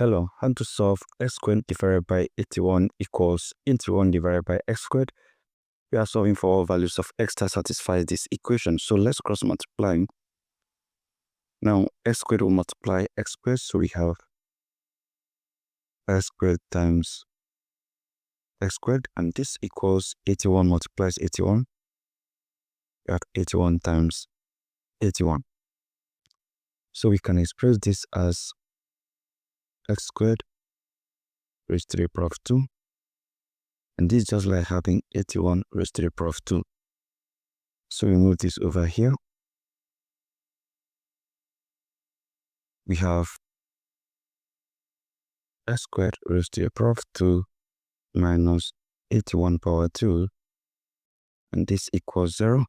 Hello, how to solve x squared divided by 81 equals 81 divided by x squared. We are solving for all values of x that satisfies this equation. So let's cross multiply. Now x squared will multiply x squared, so we have x squared times x squared, and this equals 81 multiplies 81. We have 81 times 81. So we can express this as x squared raised to the power of 2. And this is just like having 81 raised to the power of 2. So we move this over here. We have x squared raised to the power of 2 minus 81 power 2. And this equals 0.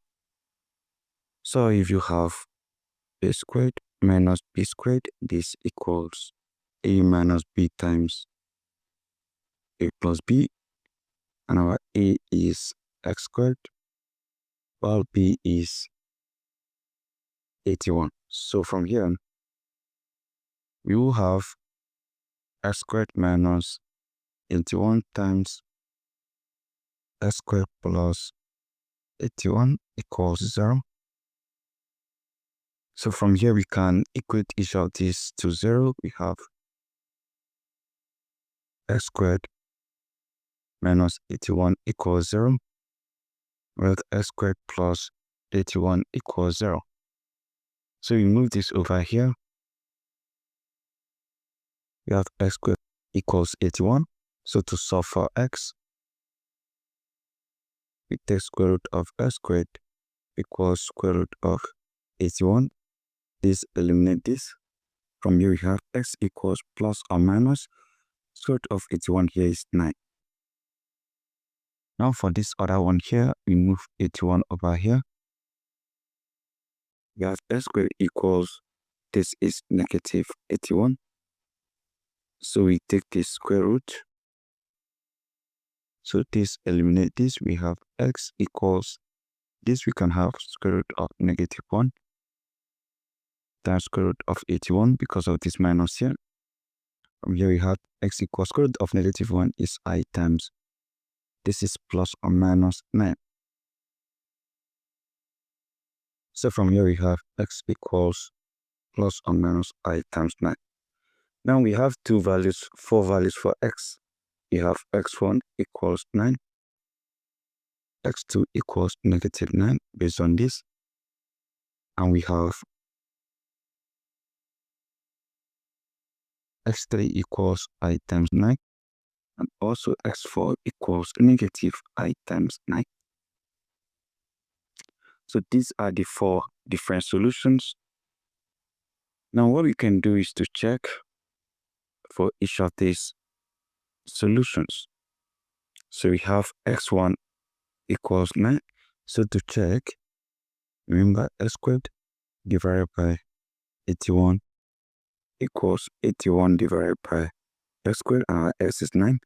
So if you have a squared minus b squared, this equals a minus b times a plus b. And our a is x squared, while b is 81. So from here, we will have x squared minus 81 times x squared plus 81 equals 0. So from here, we can equate each of these to 0. We have x squared minus 81 equals 0, with x squared plus 81 equals 0. So we move this over here. We have x squared equals 81. So to solve for x, we take square root of x squared equals square root of 81. This eliminate this. From here, we have x equals plus or minus square root of 81 here is 9. Now for this other one here, we move 81 over here. We have x squared equals, this is negative 81. So we take this square root. So this eliminate this. We have x equals, this we can have square root of negative 1 times square root of 81 because of this minus here. From here we have x equals square root of negative 1 is I times, this is plus or minus 9. So from here we have x equals plus or minus I times 9. Now we have four values for x. We have x1 equals 9, x2 equals negative 9 based on this, and we have x3 equals I times 9, and also x4 equals negative I times 9. So these are the four different solutions. Now what we can do is to check for each of these solutions. So we have x1 equals 9. So to check, remember x squared divided by 81 equals 81 divided by x squared, and our x is 9.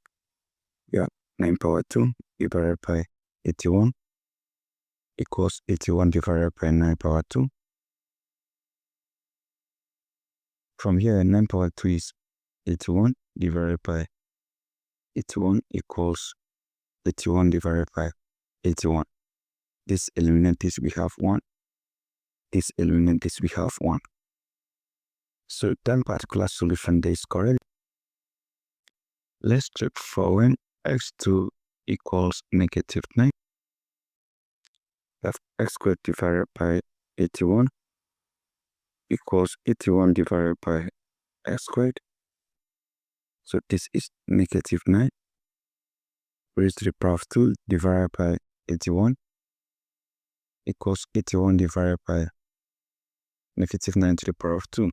We have 9 power 2 divided by 81 equals 81 divided by 9 power 2. From here, 9 power 2 is 81 divided by 81 equals 81 divided by 81. This eliminates this, we have 1. This eliminates this, we have 1. So that particular solution there is correct. Let's check for when x2 equals negative 9. We have x squared divided by 81 equals 81 divided by x squared. So this is negative 9 raised to the power of 2 divided by 81 equals 81 divided by negative 9 to the power of 2.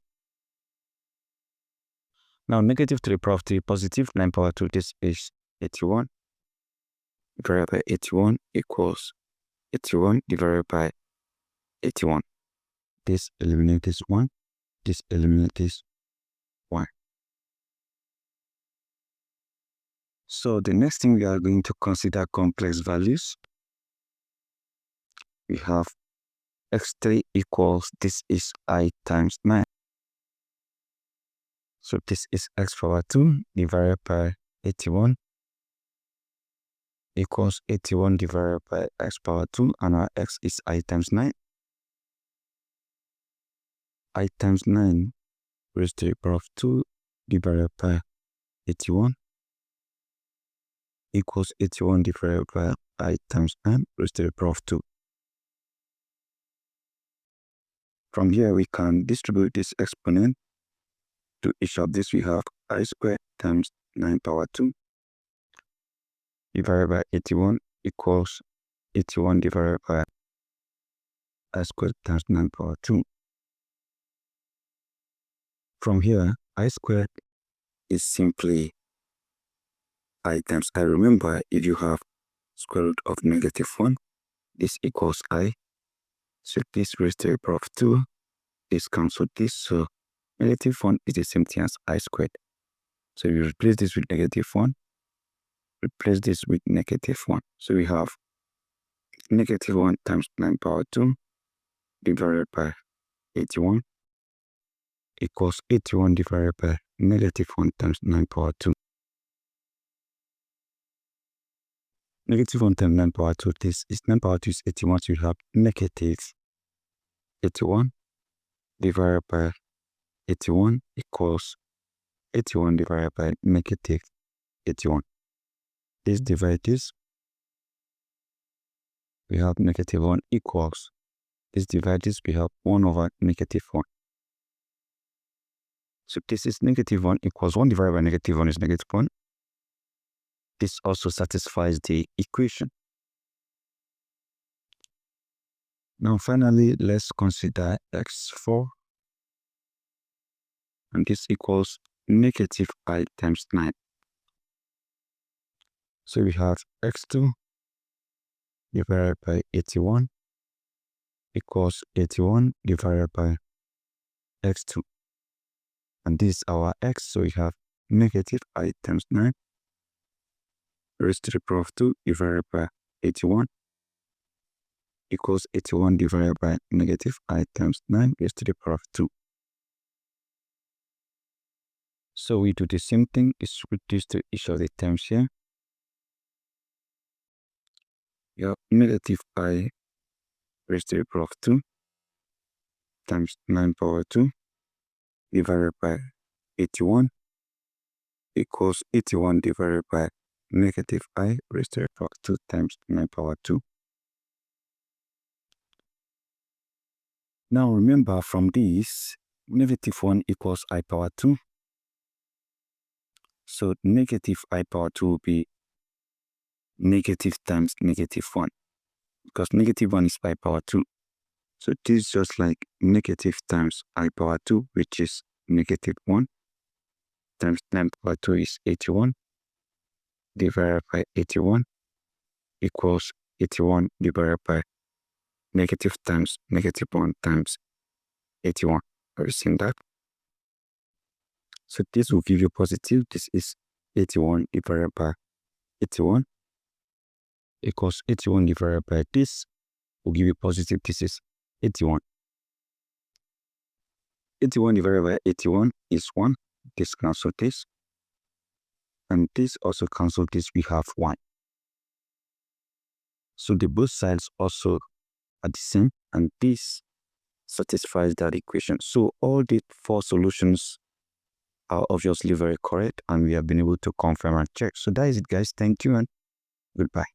Now negative to the power of 3 positive 9 power 2, this is 81 divided by 81 equals 81 divided by 81. This eliminates this 1. This eliminates this 1. So the next thing we are going to consider complex values. We have x3 equals, this is I times 9. So this is x power 2 divided by 81 equals 81 divided by x power 2, and our x is I times 9. I times 9 raised to the power of 2 divided by 81 equals 81 divided by I times 9 raised to the power of 2. From here, we can distribute this exponent to each of these. We have I squared times 9 power 2 divided by 81 equals 81 divided by I squared times 9 power 2. From here, I squared is simply I times I. Remember, if you have square root of -1, this equals I. So this raised to the power of 2, this cancels this, so -1 is the same thing as I squared. So you replace this with -1, replace this with -1. So we have -1 times 9 power 2 divided by 81 equals 81 divided by -1 times 9 power 2. -1 times 9 power 2, this is 9 power 2 is 81, so you have -81 divided by 81 equals 81 divided by -81. This divide this, we have -1 equals, this divide this, we have 1 over -1. So this is -1 equals 1 divided by -1 is -1. This also satisfies the equation. Now finally, let's consider x4, and this equals -I times 9. So we have x2 divided by 81 equals 81 divided by x2. And this is our x, so we have -I times 9 raised to the power of 2 divided by 81 equals 81 divided by -I times 9 raised to the power of 2. So we do the same thing, is reduce to each of the terms here. You have -I raised to the power of 2 times 9 power 2 divided by 81 equals 81 divided by -I raised to the power of 2 times 9 power 2. Now remember, from this, -1 equals I power 2. So -I power 2 will be negative times -1, because -1 is I power 2. So this is just like negative times I power 2, which is -1, times 9 power 2 is 81, divided by 81 equals 81 divided by negative times -1 times 81. Have you seen that? So this will give you positive. This is 81 divided by 81 equals 81 divided by this will give you positive. This is 81. 81 divided by 81 is 1. This cancels this. And this also cancels this. We have 1. So the both sides also are the same. And this satisfies that equation. So all the 4 solutions are obviously very correct. And we have been able to confirm and check. So that is it, guys. Thank you and goodbye.